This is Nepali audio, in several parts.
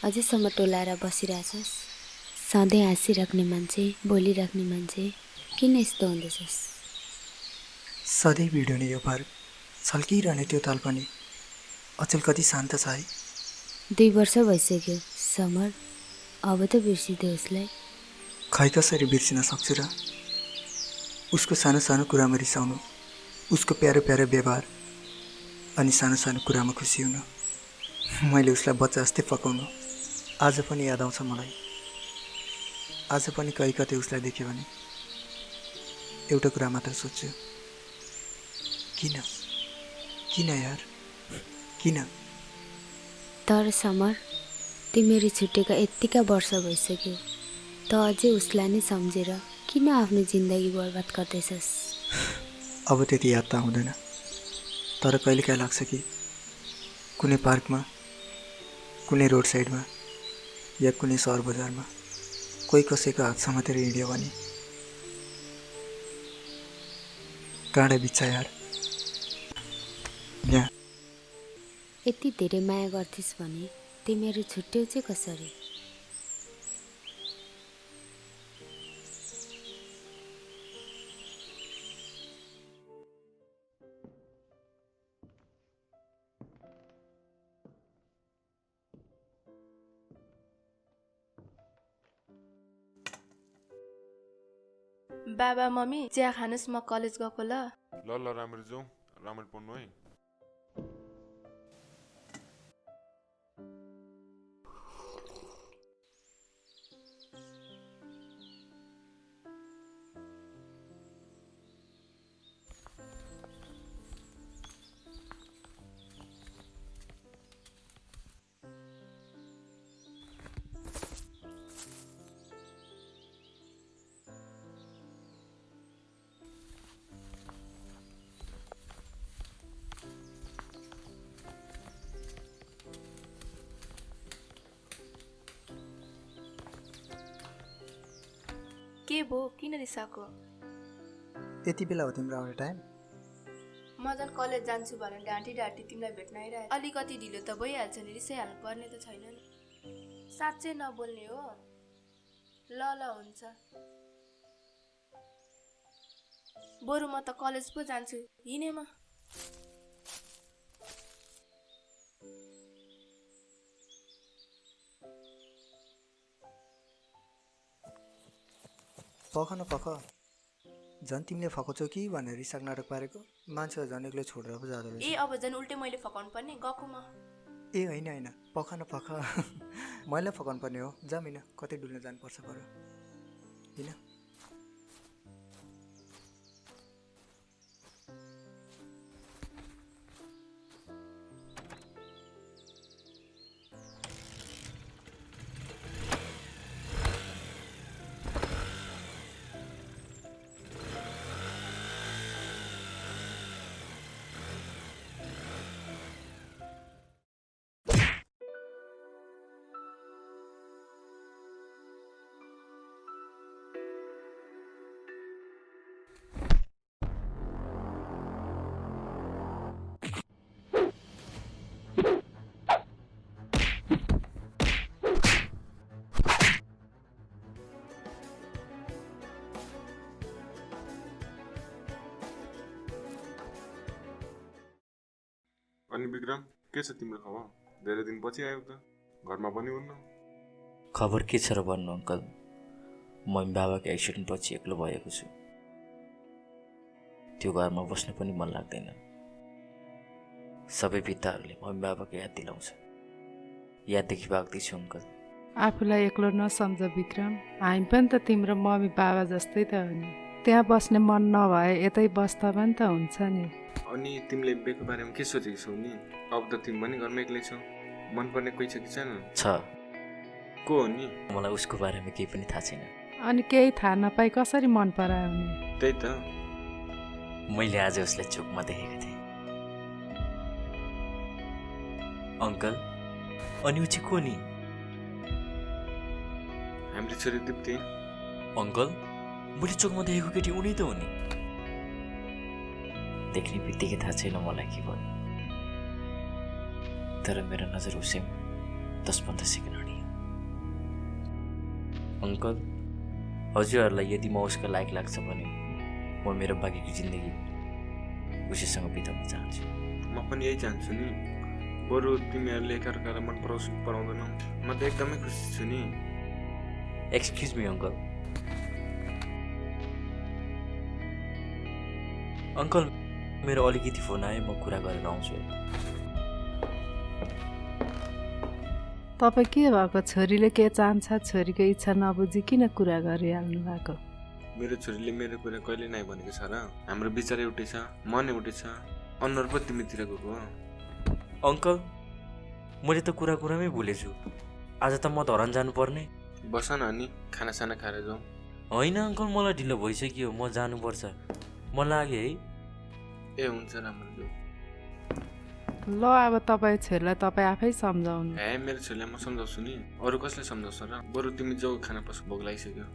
अझैसम्म टोलाएर बसिरहेछस्। सधैँ हाँसिराख्ने मान्छे, बोलिराख्ने मान्छे, किन यस्तो हुँदैछस्? सधैँ भिडियो यो पार्क छल्किरहने त्यो ताल पनि अचेल कति शान्त छ है। 2 वर्ष भइसक्यो समर, अब त बिर्सिदे उसलाई। खै कसरी बिर्सिन सक्छु र? उसको सानो सानो कुरामा रिसाउनु, उसको प्यारो प्यारो व्यवहार अनि सानो सानो कुरामा खुसी हुनु, मैले उसलाई बच्चा जस्तै पकाउनु आज पनि याद आउँछ मलाई। आज पनि कहीँ कतै उसलाई देख्यो भने एउटा कुरा मात्र सोच्छु, किन किन यार, किन? तर समर, तिमीहरू छुटेका यत्तिका वर्ष भइसक्यो, त अझै उसलाई नै सम्झेर किन आफ्नो जिन्दगी बर्बाद गर्दैछस्? अब त्यति याद त आउँदैन, तर कहिलेकाहीँ लाग्छ कि कुनै पार्कमा, कुनै रोड साइडमा या कुनै सहर बजारमा कोही कसैको हात समातेर हिँड्यो भने काँडा बित्छ यार। यहाँ यति धेरै माया गर्थिस् भने तिमीहरू छुट्यौ चाहिँ कसरी? बाबा मम्मी चिया खानुस्, म कलेज गएको ल। ल राम्ररी जाउँ, राम्ररी पढ्नु है। के भो, किन रिसाएको? यति बेला हो तिम्रो आउने टाइम? म झन् कलेज जान्छु भनेर ढाँटी ढाँटी तिमीलाई भेट्न आइरहेको। अलिकति ढिलो त भइहाल्छ नि, रिसाइहाल्नु पर्ने त छैन नि। साँच्चै नबोल्ने हो? ल हुन्छ, बरु म त कलेज पो जान्छु, हिँडे म। पख न पख, झन् तिमीले फकाउँछौ कि भनेर रिसाक नाटक पारेको मान्छे झन् एक्लै छोडेर पो जाँदो रहेछ। ए अब झन् उल्टै मैले फकाउनु पर्ने, गएको म। ए होइन होइन, पख न पख, मैले फकाउनु पर्ने हो। जामिन कतै डुल्न जानुपर्छ पर, होइन? अनि विक्रम, के छ तिम्रो खबर? धेरै दिनपछि आयो त, घरमा पनि हुन्न। खबर के छ र भन्नु अङ्कल, मम्मी बाबाको एक्सिडेन्ट पछि एक्लो भएको छु। त्यो घरमा बस्न पनि मन लाग्दैन। सबै भित्ताहरूले मम्मी बाबाको याद दिलाउँछ। याददेखि भाग्दैछु अङ्कल। आफूलाई एक्लो नसम्झ विक्रम, हामी पनि त तिम्रो मम्मी बाबा जस्तै त हो नि। त्यहाँ बस्ने मन नभए यतै बस्दा पनि त हुन्छ नि। अनि तिमीले बेको बारेमा के सोचेको छौ नि? अब त तिमी पनि घरमा एक्लै छौ, मनपर्ने कोही छ कि छैन? छ। को हो नि? मलाई उसको बारेमा केही पनि थाहा छैन। अनि केही थाहा नपाई कसरी मन परायो नि? त्यही त, मैले आज उसलाई चोकमा देखेको थिएँ। अङ्कल, अनि ऊ चाहिँ को नि? हाम्रो छोरी दिप्ती। अङ्कल, मैले चोकमा देखेको केटी उनी त हो नि? देख्ने बित्तिकै थाहा छैन मलाई के भयो, तर मेरो नजर उसैमा 10-15 सेकेन्ड अडियो। अङ्कल, हजुरहरूलाई यदि म उसको लायक लाग्छ भने म मेरो बाँकीको जिन्दगी उसैसँग बिताउन चाहन्छु। म पनि यही चाहन्छु नि। बरु तिमीहरूले एकअर्कालाई मन पराउँछु कि पराउँदैनौ, म त एकदमै खुसी छु नि। Excuse me uncle. अङ्कल, मेरो अलिकति फोन आयो, म कुरा गरेर आउँछु। तपाईँ के भएको? छोरीले के चाहन्छ छोरीको इच्छा नबुझी किन कुरा गरिहाल्नु भएको? मेरो छोरीले मेरो कुरा कहिले नै भनेको छ र? हाम्रो विचार एउटै छ, मन एउटै छ, अनुहार पो तिमीतिर गएको हो। अङ्कल, मैले त कुरामै भुलेछु। आज त म धरान जानुपर्ने। बस न अनि खानासाना खाएर जाउँ। होइन अङ्कल, मलाई ढिलो भइसक्यो, म जानुपर्छ। म लाग्यो है। ए हुन्छ, राम्रो जाउँ। ल अब तपाईँ छोरीलाई तपाईँ आफै सम्झाउनु। ए मेरो छोरीलाई म सम्झाउँछु नि, अरू कसले सम्झाउँछ र? बरु तिमी जाऊ, खाना पछि भोक लागिसक्यो।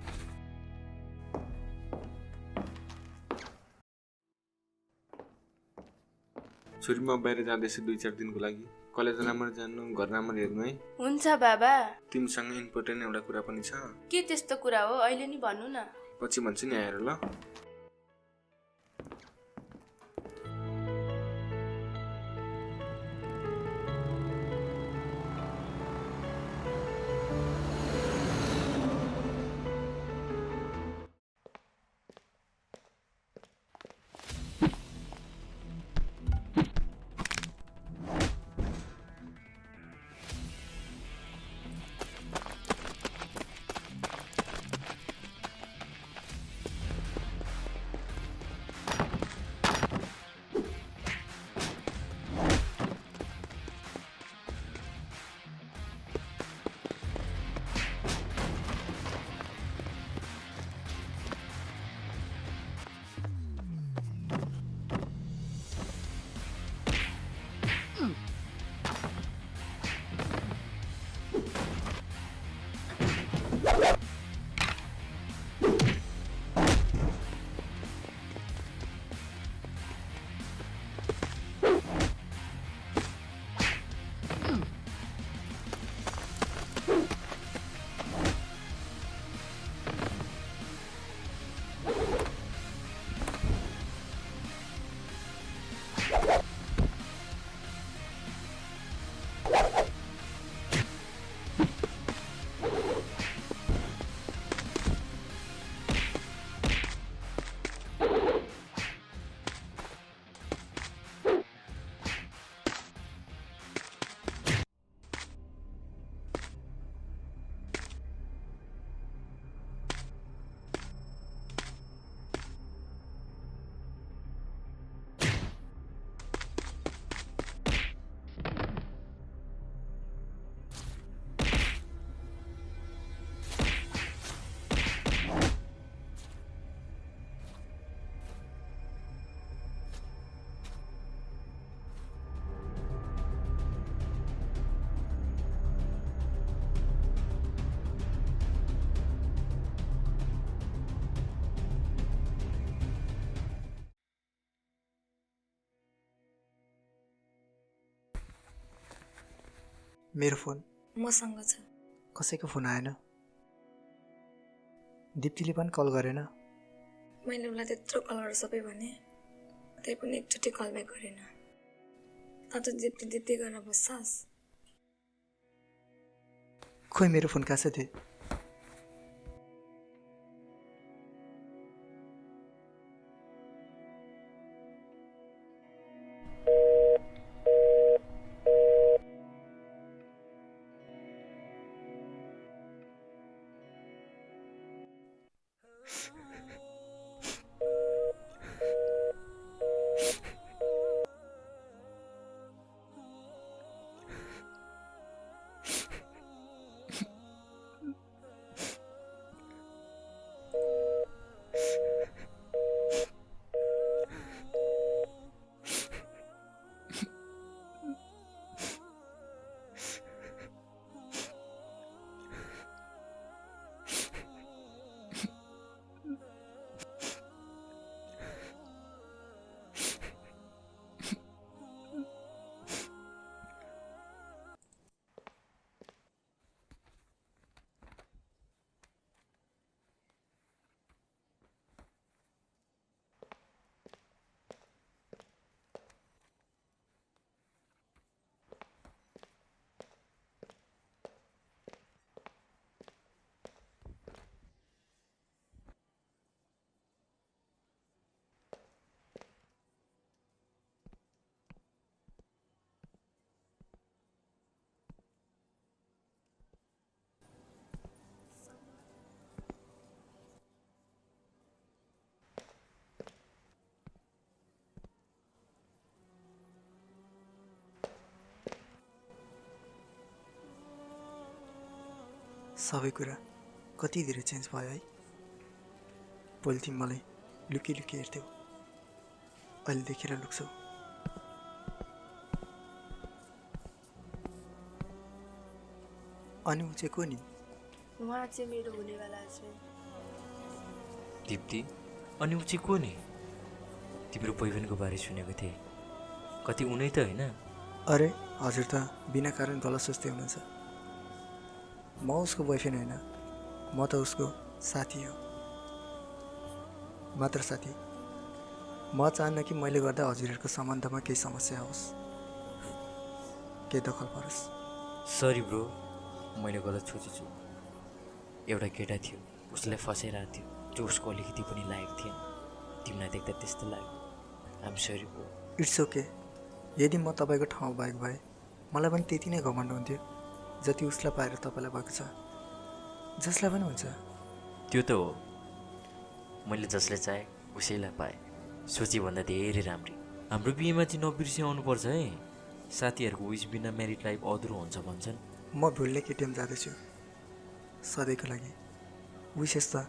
छोरी म बाहिर जाँदैछु 2-4 दिनको लागि। कलेज राम्ररी जानु, घर राम्ररी हेर्नु है। हुन्छ बाबा। तिमीसँग इम्पोर्टेन्ट एउटा कुरा पनि छ। के त्यस्तो कुरा हो? अहिले नि भन्नु न। पछि भन्छु नि आएर ल। मेरो फोन मसँग छ। कसैको फोन आएन। दिप्तीले पनि कल गरेन। मैले उसलाई त्यत्रो कल गरेर सबै भने, त्यही पनि एकचोटि कल ब्याक गरेन। त दिप्ती दिप्ती गरेर बस्छस्। खोइ मेरो फोन कहाँ छ त्यो? सबै कुरा कति धेरै चेन्ज भयो है। पहिले तिमी मलाई लुकी लुकी हेर्थ्यौ, अहिले देखेर लुक्छौ। अनि ऊ चाहिँ को नि? उहाँ चाहिँ मेरो हुनेवाला हस्बेन्ड। दिप्ती, अनि ऊ चाहिँ को नि? तिम्रो बोयफ्रेन्डको बारे सुनेको थिएँ, कति उनै त होइन? अरे हजुर त बिना कारण गलत सोच्दै हुनुहुन्छ। म उसको बोयफ्रेन्ड होइन, म त उसको साथी हो, मात्र साथी। म चाहन्न कि मैले गर्दा हजुरहरूको सम्बन्धमा केही समस्या होस्, केही दखल परोस्। सरी ब्रो, मैले गलत सोचेछु। एउटा केटा थियो, उसलाई फसाइरहेको थियो, जो उसको अलिकति पनि लायक थिएन। तिमीलाई देख्दा त्यस्तो लाग्यो। I'm sorry bro. It's okay. यदि म तपाईँको ठाउँ भएको भए मलाई पनि त्यति नै घमण्ड हुन्थ्यो जति उसलाई पाएर तपाईँलाई भएको छ, जसलाई पनि हुन्छ। त्यो त हो, मैले जसलाई चाहे उसैलाई पाएँ। सोचेभन्दा धेरै राम्री। हाम्रो बिहेमा चाहिँ नबिर्सी आउनुपर्छ है। साथीहरूको विस बिना म्यारिड लाइफ अधुरो हुन्छ भन्छन्। म भुल्ने केटिएम जाँदैछु सधैँको लागि। विशेष त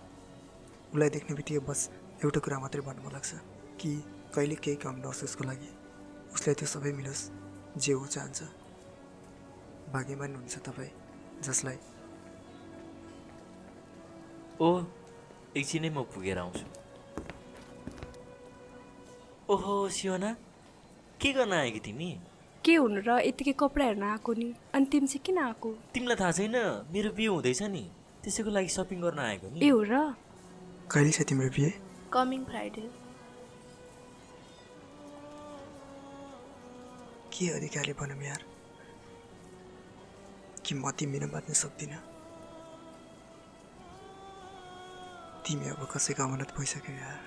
उसलाई देख्ने बित्तिकै बस एउटा कुरा मात्रै भन्नु मन लाग्छ कि कहिले केही कम नहोस् उसको लागि, उसलाई त्यो सबै मिलोस् जे ऊ चाहन्छ। भाग्यमान हुन्छ तपाईँ जसलाई। ओ एकछिनै म पुगेर आउँछु। ओहो सियोना, के गर्न आयो कि तिमी? के हुनु र, यतिकै कपडा हेर्न आएको नि। अनि तिमी चाहिँ किन आएको? तिमीलाई थाहा छैन मेरो बिहे हुँदैछ नि, त्यसैको लागि सपिङ गर्न आएको नि। ए हो र? कहिले छ तिम्रो बिहे? Coming Friday. के अधिकारले भनौँ यार कि म तिमीले बाँच्न सक्दिनँ। तिमी अब कसैको अमानत भइसक्यो यार।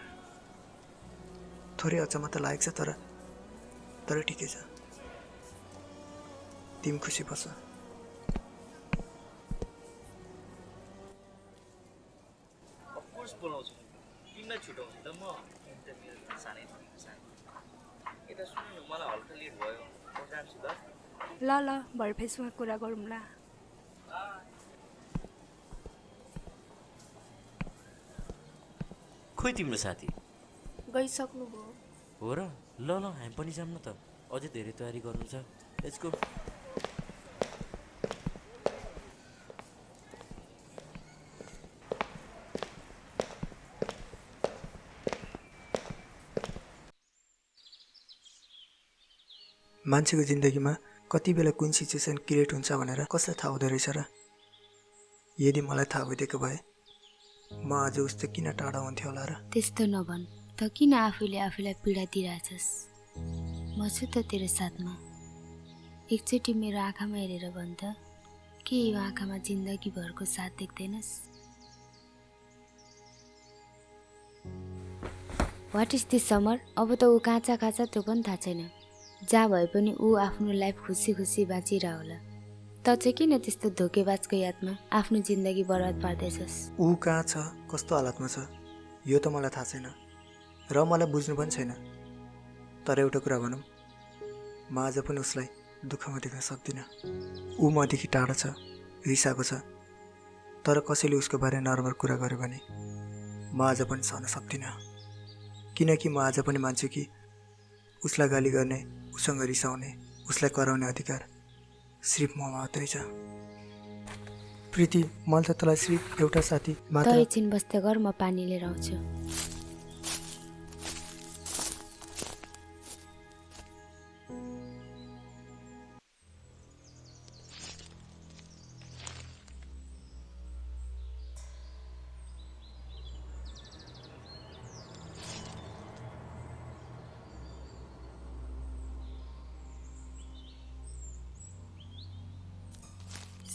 थोरै अचम्म त लागेको छ, तर ठिकै छ। तिमी खुसी बस। अफकोर्स बोलाउँछु, तिमीलाई छुट्याउँछु त म। सानै यता सुन न, मलाई हल्का लेट भयो, म जान्छु ल। ल ल, भरे फेसमा कुरा गरौँला। खोइ तिम्रो साथी गइसक्नुभयो। हो र? ल ल, हामी पनि जाऊँ न त, अझै धेरै तयारी गर्नु छ। Let's go. मान्छेको जिन्दगीमा कति बेला कुन सिचुएसन क्रिएट हुन्छ भनेर कसलाई थाहा हुँदो रहेछ र? यदि मलाई थाहा भइदिएको भए म आज उस्तो किन टाढा हुन्थ्यो होला र? त्यस्तो नभन् त, किन आफूले आफूलाई पीडा दिइरहेछस्? म छु त तेरो साथमा। एकचोटि मेरो आँखामा हेरेर भन् त, के यो आँखामा जिन्दगीभरको साथ देख्दैनस्? What is this summer? अब त ऊ काँचा काँचा त्यो पनि थाहा छैन। जहाँ भए पनि ऊ आफ्नो लाइफ खुसी खुसी बाँचिरह होला। त चाहिँ किन त्यस्तो धोकेबाजको यादमा आफ्नो जिन्दगी बर्बाद पार्दैछस्? ऊ कहाँ छ, कस्तो हालतमा छ, यो त मलाई थाहा छैन र मलाई बुझ्नु पनि छैन। तर एउटा कुरा भनौँ, म आज पनि उसलाई दुःखमा देख्न सक्दिनँ। ऊ मदेखि टाढा छ, रिसाएको छ, तर कसैले उसको बारे नराम्रो कुरा गर्यो भने म आज पनि सहन सक्दिनँ। किनकि म आज पनि मान्छु कि उसलाई गाली गर्ने, उसँग रिसाउने, उसलाई कराउने अधिकार सिर्फ म मात्रै छ। प्रीति, मैले त तँलाई सिर्फ एउटा साथी त मात्र। एकछिन बस्दै गर, म पानी लिएर आउँछु।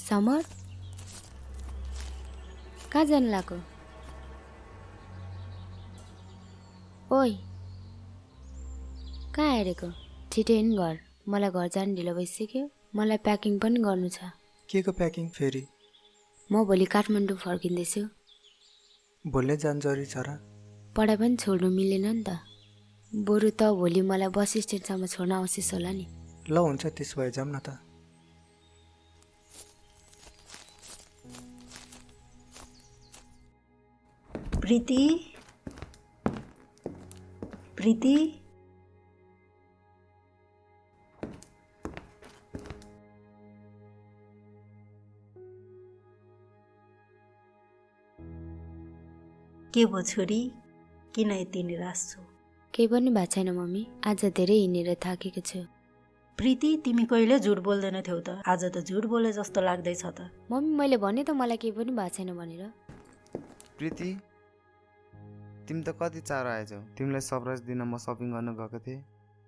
समर, कहाँ जानु लाग्यो? ओइ, कहाँ हेरेको? छिटो हिँड घर, मलाई घर जानु ढिलो भइसक्यो। मलाई प्याकिङ पनि गर्नु छ। के को प्याकिङ फेरि? म भोलि काठमाडौँ फर्किँदैछु। भोलि जानु जरुरी छ र? पढाइ पनि छोड्नु मिलेन नि त। बरु त भोलि मलाई बस स्ट्यान्डसम्म छोड्न आवश्यक होला नि। ल हुन्छ, त्यसो भए जाऊँ न त। प्रीति प्रीति के भो छोरी, किन यति निराश छौ? केही पनि भएको छैन मम्मी, आज धेरै हिँडेर थाकेको छु। प्रीति, तिमी कहिले झुट बोल्दैन थियौ त, आज त झुट बोले जस्तो लाग्दैछ त। मम्मी मैले भने त मलाई केही पनि भएको छैन भनेर। प्रीति, तिमी त कति चाँडो आएछौ। तिमीलाई सरप्राइज दिन म सपिङ गर्न गएको थिएँ।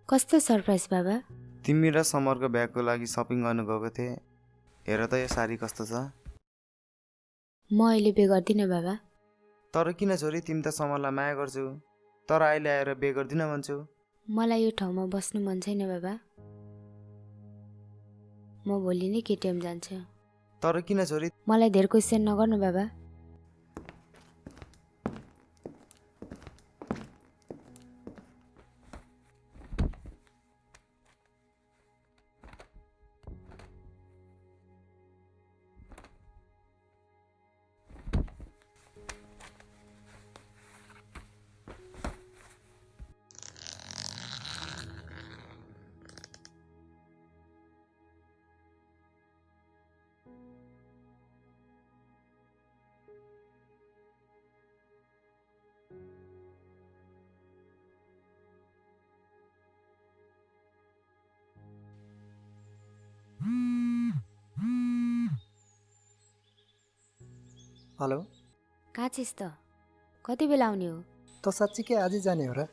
कस्तो सरप्राइज बाबा? तिमी र समरको ब्यागको लागि सपिङ गर्न गएको थिएँ। हेर त यो साडी कस्तो छ। म अहिले बे गर्दिनँ बाबा। तर किन छोरी, तिमी त समरलाई माया गर्छौ, तर अहिले आएर बे गर्दिन भन्छौ। मलाई यो ठाउँमा बस्नु मन छैन बाबा, म भोलि नै केटिएम जान्छु। तर किन छोरी? मलाई धेरै क्वेसन नगर्नु बाबा। हेलो, कहाँ छिस् त? कति बेला आउने हो? त साँच्चीकै आजै जाने हो र?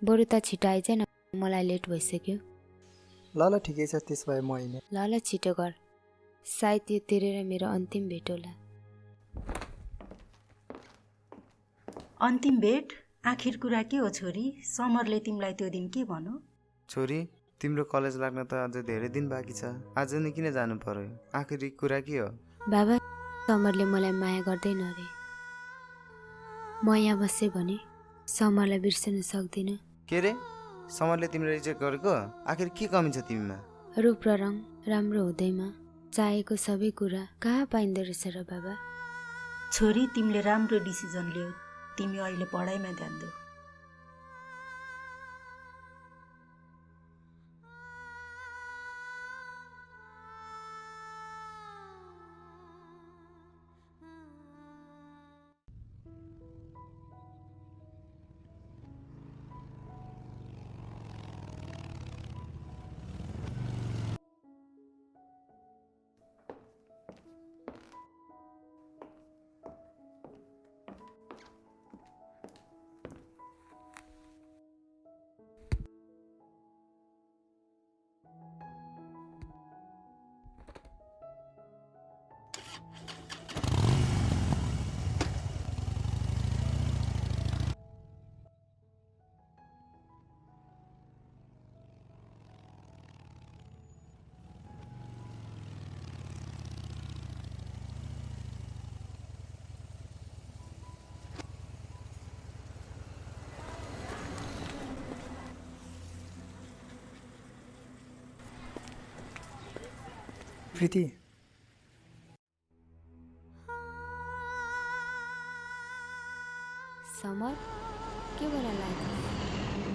बरु त छिटो आइज न, मलाई लेट भइसक्यो। ल ल ठिकै छ, त्यस भए म हिँडेँ। ल छिटो गर, सायद यो तेरो र मेरो अन्तिम भेट होला। अन्तिम भेट? आखिर कुरा के हो छोरी? समरले तिमीलाई त्यो दिन के भन्यो? छोरी, तिम्रो कलेज लाग्न त अझ धेरै दिन बाँकी छ, आज नै किन जानु पर्यो? आखिर कुरा के हो? बाबा, समरले मलाई माया गर्दैन अरे। म यहाँ बसेँ भने समरलाई बिर्सन सक्दिनँ। के रे, समरले तिमीलाई रिजेक्ट गरेको? आखिर के कमी छ तिमीमा? रूप र रङ राम्रो हुँदैमा चाहेको सबै कुरा कहाँ पाइँदो रहेछ र बाबा? छोरी, तिमीले राम्रो डिसिजन लियौ। तिमी अहिले पढाइमा ध्यान देऊ। प्रीति, समर के भन्न लाग्यो?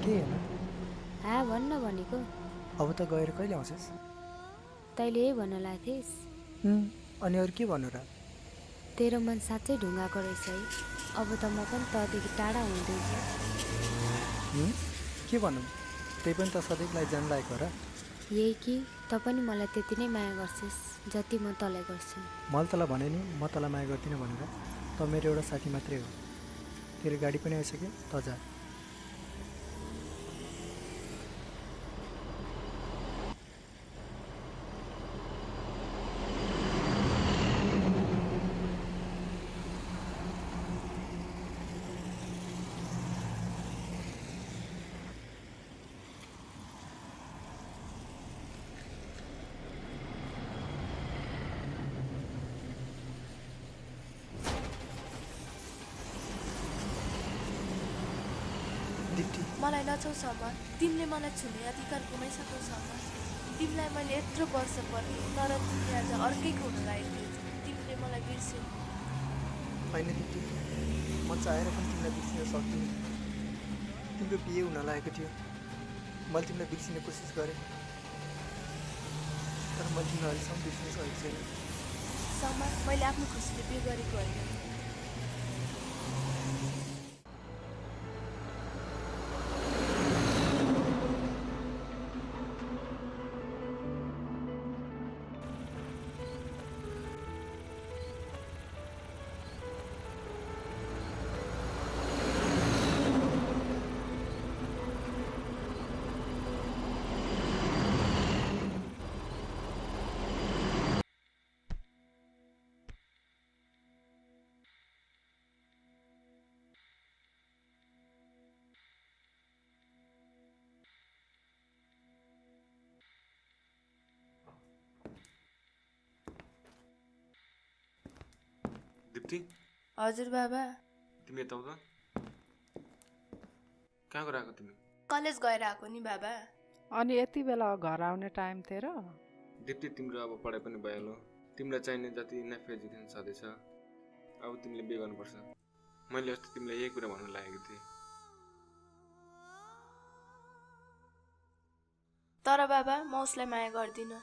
के होइन? भन्न भनेको। अब त गएर कहिले आउँछस्? तैँले यही भन्न लाग्थिस्? अनि अरू के भन्नु र? तेरो मन साँच्चै ढुङ्गाको रहेछ है। अब त म पनि तँदेखि टाढा हुँदैछु। के भनौँ, त्यही पनि त सधैँको लागि जान लागेको हो र? यही कि त पनि मलाई त्यति नै माया गर्छस् जति म तँलाई गर्छु। मैले तँलाई भने नि म तँलाई माया गर्दिनँ भनेर। त मेरो एउटा साथी मात्रै हो। तेरो गाडी पनि आइसक्यो, त जा। मलाई नछौ समर, तिमीले मलाई छुने अधिकार गुमाइसक्यौ समर। तिमीलाई मैले यत्रो वर्ष पर्ने, तर तिमी आज अर्कैको हुन लागेको। तिमीले मलाई बिर्स्यौ। होइन दिप्ती, म चाहेर पनि तिमीलाई बिर्सिन सक्दिनँ। तिम्रो बिहे हुन लागेको थियो, मैले तिमीलाई बिर्सिने कोसिस गरेँ, तर मैले तिमीलाई अहिलेसम्म बिर्सिन सकेको छैन। समर, मैले आफ्नो खुसीले बिहे गरेको होइन। दिप्ती, हजुर बाबा। तिमी यता आऊ त। कहाँ गएर आएको तिमी? कलेज गएर आएको नि बाबा। अनि यति बेला घर आउने टाइम तेरो? दिप्ती, तिम्रो अब पढाइ पनि भइहाल्यो, तिमीलाई चाहिने जति इनफ एजुकेसन छँदैछ, अब तिमीले बिहे गर्नुपर्छ। मैले अस्ति तिमीलाई यही कुरा भन्नु लागेको थिएँ। तर बाबा, म उसलाई माया गर्दिनँ।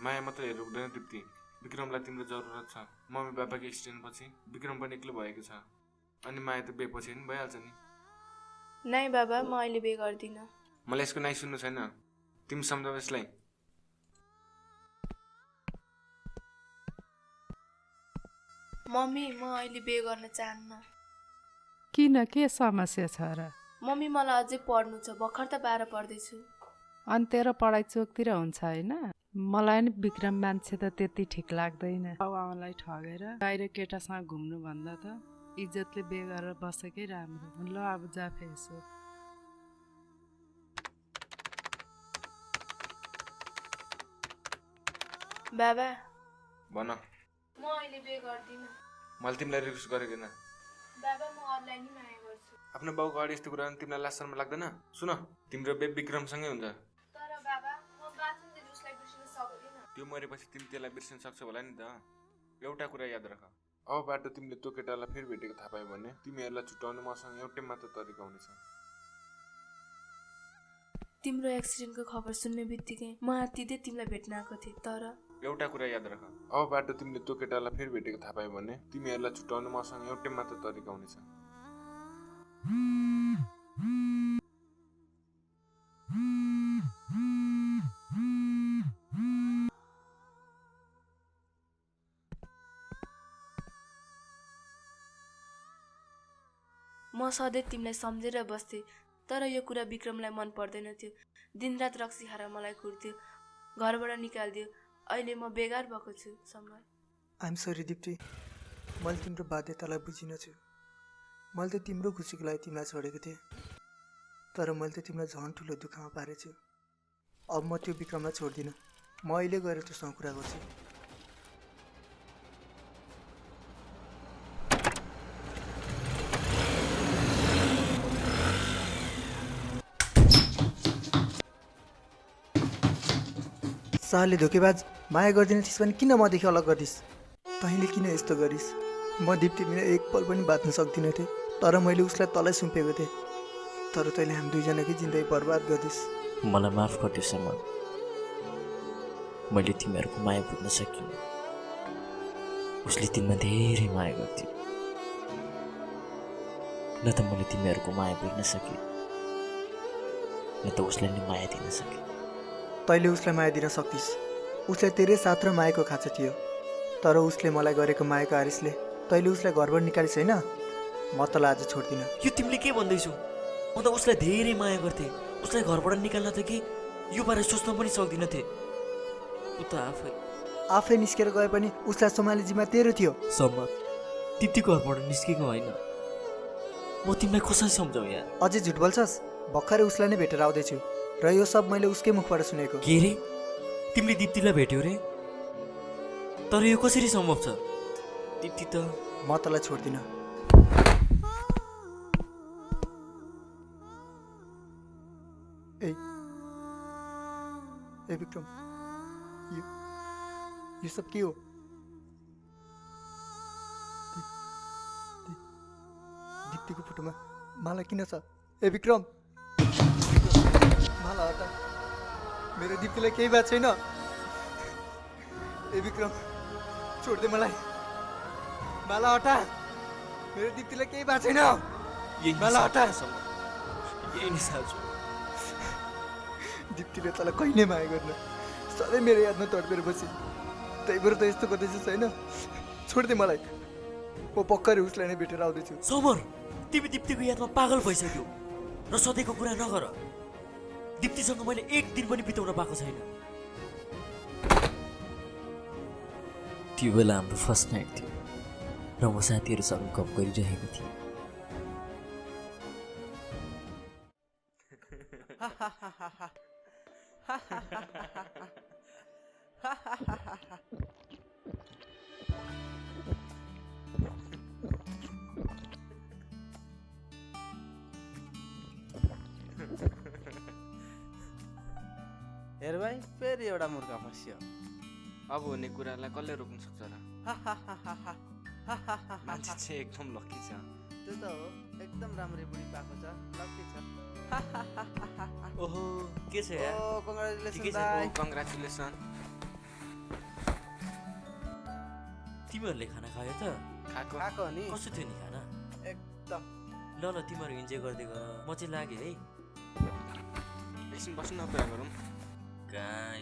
माया मात्र हेरेर हुँदैन दिप्ती, विक्रमलाई तिम्रो जरुरत छ। मम्मी बाबाको एक्सिडेन्ट पछि विक्रम पनि एक्लै भएको छ, अनि माया त बिहेपछि पनि भइहाल्छ नि। नाइ बाबा, म अहिले बिहे गर्दिनँ। मलाई यसको नाइ सुन्नु छैन, तिमी सम्झाऊ यसलाई। मम्मी, म अहिले बिहे गर्न चाहन्न। किन, के समस्या छ र? मम्मी, मलाई अझै पढ्नु छ, भर्खर त 12 पढ्दैछु। अनि तेरो पढाइ चोकतिर हुन्छ होइन? मलाई नि विक्रम मान्छे त त्यति ठिक लाग्दैन। आउलाई ठगेर बाहिर केटासँग घुम्नु भन्दा त इज्जतले बिहे गरेर बसेकै राम्रो। ल अब जा फेसो। बाबा, भन। म अहिले बिहे गर्दिनँ। मैले तिमीलाई रिक्वेस्ट गरेको थिएन। बाबा, म अरूलाई नि माया गर्छु। आफ्नो बाउको अगाडि यस्तो कुरा तिमीलाई लाज शर्म लाग्दैन? सुन, तिम्रो बिहे विक्रमसँगै हुन्छ। तर बाबा, म बाँचुन्जेल उसलाई बिर्सिन सक्दिनँ। त्यो मरेपछि तिमी त्यसलाई बिर्सिन सक्छौ होला नि त। एउटा कुरा याद राख, अबबाट तिमीले त्यो केटालाई फेरि भेटेको थाहा पायो भने तिमीहरूलाई छुट्याउनु मसँग एउटै मात्र तरिका हुनेछ। तिम्रो एक्सिडेन्टको खबर सुन्ने बित्तिकै म आत्तिदै तिमीलाई भेट्न आएको थिएँ, तर एउटा कुरा याद राख, अबबाट तिमीले त्यो केटालाई फेरि भेटेको थाहा पायो भने तिमीहरूलाई छुट्याउनु मसँग एउटै मात्र तरिका हुनेछ। म सधैँ तिमीलाई सम्झेर बस्थेँ, तर यो कुरा विक्रमलाई मन पर्दैन थियो। दिनरात रक्सी खाएर मलाई कुर्थ्यो, घरबाट निकालिदियो। अहिले म बेगार भएको छु। समय आइएम सरी दिप्ती, मैले तिम्रो बाध्यतालाई बुझिन छु। मैले त तिम्रो खुसीको लागि तिमीलाई छोडेको थिएँ, तर मैले त तिमीलाई झन् ठुलो दुःखमा पारेछु। अब म त्यो विक्रमलाई छोड्दिनँ। म अहिले गएर त्योसँग कुरा गर्छु। साले धोकेबाज, माया गर्दिन थिइस् भने किन मदेखि अलग गर्दिस्? तैँले किन यस्तो गरिस्? म दिप्ती बिना एक पल पनि बाँच्न सक्दिनँ थिएँ, तर मैले उसलाई तलै सुम्पेको थिएँ। तर तैँले हामी दुईजनाकै जिन्दगी बर्बाद गरिस्। मलाई माफ गरिदियो समान, मैले तिमीहरूको माया बुझ्न सकिनँ। उसले तिमीमा धेरै माया गर्थ्यो, न त मैले तिमीहरूको माया बुझ्न सकेँ, न त उसलाई नि माया दिन सकेँ। तैँले उसलाई माया दिन सक्दिस्। उसलाई तेरै साथ र मायाको खाँचो थियो, तर उसले मलाई गरेको मायाको आरिसले तैँले उसलाई घरबाट निकालिस् होइन? म तँलाई आज छोड्दिनँ। यो तिमीले के भन्दैछौ? म त उसलाई धेरै माया गर्थेँ। उसलाई घरबाट निकाल्न त कि यो बारे सोच्न पनि सक्दिनँ थिएँ। ऊ त आफै निस्केर गए पनि उसलाई सम्हाल्ने जिम्मा तेरो थियो। सम्म दिप्ती घरबाट निस्केको होइन। म तिमीलाई कसरी सम्झाउ यार? अझै झुट बोल्छस्? भर्खरै उसलाई नै भेटेर आउँदैछु र यो सब मैले उसकै मुखबाट सुनेको। के रे? तिमीले दिप्तीलाई भेट्यौ रे? तर यो कसरी सम्भव छ? दिप्ती त म तँलाई छोड्दिनँ। ए विक्रम, यो सब के हो? दिप्तीको फोटोमा माला किन छ? ए विक्रम, माला हटा, मेरो दिप्तीलाई केही भएको छैन। ए विक्रम, छोड्दे मलाई, माला हटा, मेरो दिप्तीलाई केही भएको छैन, माला हटा। यही निशा छु। दिप्तीले तँलाई कहिले माया गर्न, सधैँ मेरो यादमा तडपेर बसी, त्यही भएर त यस्तो गर्दैछस् होइन? छोड्दे मलाई, म पक्कै उसलाई नै भेटेर आउँदैछु। समर, तिमी दिप्तीको यादमा पागल भइसक्यो र सधैँको कुरा नगर। दिप्तीसँग मैले एक दिन पनि बिताउन पाएको छैन। त्यो बेला हाम्रो फर्स्ट नाइट थियो र म साथीहरूसँग गफ गरिरहेको थिएँ। हेर भाइ, फेरि एउटा मुर्गा फस्यो। अब हुने कुरालाई कसले रोक्न सक्छ र? मान्छे चाहिँ एकदम लकी छ। त्यो त हो, एकदम राम्ररी बुढी पाएको छ, लकी छ। ओहो, के छ यार? ओ, कङ्ग्रेचुलेसन दाइ। कङ्ग्रेचुलेसन। तिमीहरूले खाना खायो त? खाएको नि। कस्तो थियो नि खाना? एकदम। ल ल, तिमीहरू इन्जोय गर्दै गर, म चाहिँ लागेँ है। एकछिन बस्नु न, कुरा गरौँ। कहाँ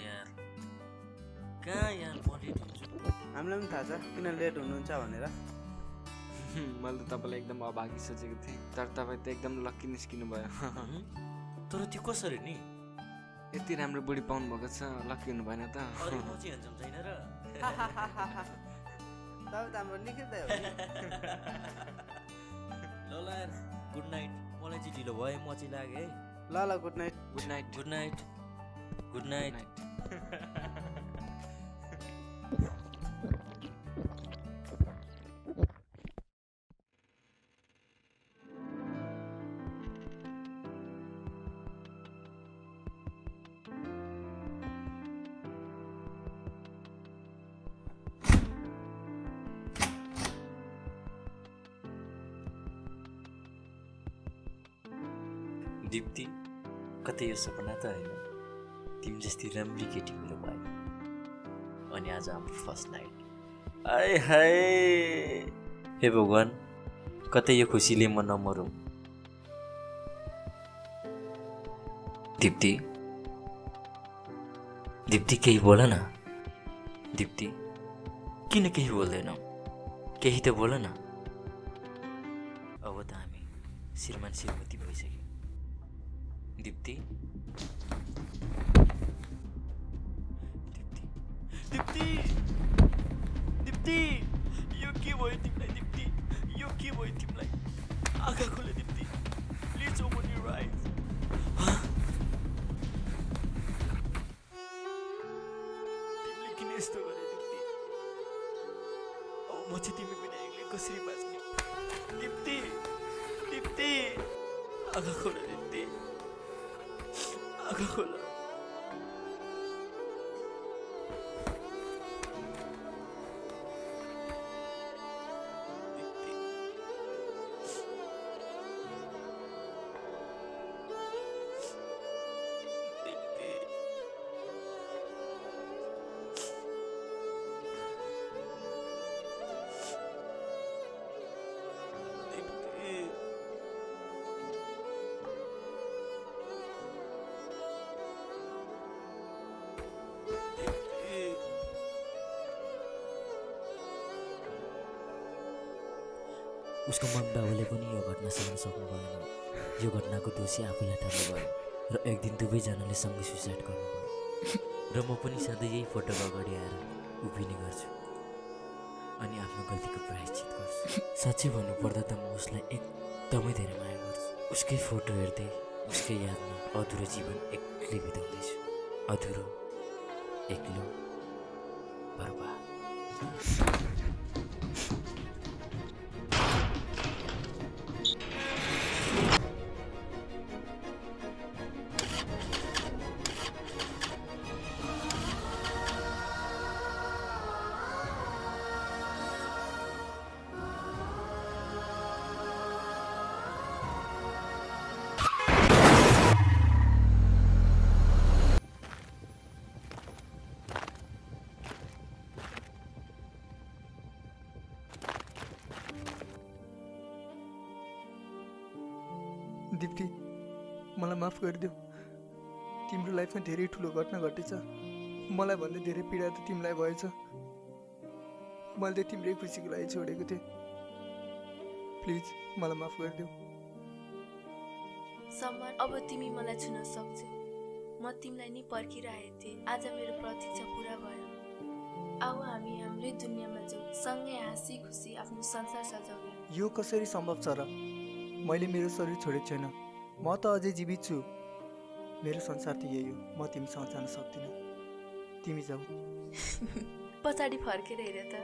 यार, म लेट हुन्छु। हामीलाई पनि थाहा छ किन लेट हुनुहुन्छ भनेर। मैले त तपाईँलाई एकदम अभागी सोचेको थिएँ, तर तपाईँ त एकदम लक्की निस्किनु भयो। तर त्यो कसरी नि? यति राम्रो बुढी पाउनु भएको छ, लक्की हुनु भएन त? अरे म चाहिँ हेन्सम छैन र? तपाईँ त हाम्रो निकै हो नि। ल यार, गुड नाइट। मलाई चाहिँ ढिलो भयो, म चाहिँ लागेँ है। ल ल, good night. Good night. Good night. Good night. Dipti, कतै यो सपना त होइन, तिमी जस्तै राम्री केटी मेरो भयो। अनि आज हाम्रो फर्स्ट नाइट। आए हाय, हे भगवान्, कतै यो खुसीले म नमरौँ। दिप्ती, दिप्ती केही बोल न। दिप्ती, किन केही बोल्दैनौ? केही त बोल न। अब त हामी श्रीमान श्रीमती भइसक्यो। दिप्ती, दिप्ती, दिप्ती, यो के भयो तिमीलाई? दिप्ती, यो के भयो तिमीलाई? आँखा खोले दिप्ती, प्लिज ओपन योर आइज। तिमीले किन यस्तो गरे दिप्ती? अब म चाहिँ तिमी बिना एक्लै कसरी बाँच्ने? दिप्ती, दिप्ती, आँखा खोले दिप्ती, आँखा खोला। उसको मम्बाबुले पनि यो घटना सहन सक्नु भएन। यो घटनाको दोषी आफूलाई ठान्नु भयो र एक दिन दुवैजनाले सँगै सुसाइड गर्नुभयो। र म पनि सधैँ यही फोटोको अगाडि आएर उभिने गर्छु अनि आफ्नो गल्तीको प्रायश्चित गर्छु। साँच्चै भन्नुपर्दा त म उसलाई एकदमै धेरै माया गर्छु। उसकै फोटो हेर्दै उसकै यादमा अधुरो जीवन एक्लै बिताउँदैछु। अधुरो, एक्लो, बर्बाद। दिप्ती, मलाई माफ गरिदेऊ। तिम्रो लाइफमा धेरै ठुलो घटना घटेछ। मलाई भन्दा धेरै पीडा त तिमीलाई भएछ। मैले त तिम्रै खुसीको लागि छोडेको थिएँ। प्लिज मलाई माफ गरिदेऊ। समर, अब तिमी मलाई छुन सक्छौ। म तिमीलाई नि पर्खिरहेको थिएँ। आज मेरो प्रतीक्षा पुरा भयो। आऊ हामी हाम्रै दुनियाँमा जाउँ, सँगै हाँसी खुसी आफ्नो संसार सजाउँ। यो कसरी सम्भव छ र? मैले मेरो शरीर छोडेको छैन। म त अझै जीवित छु। मेरो संसार त यही हो। म तिमीसँग जान सक्दिनँ। तिमी जाऊ। पछाडि फर्केर हेर त।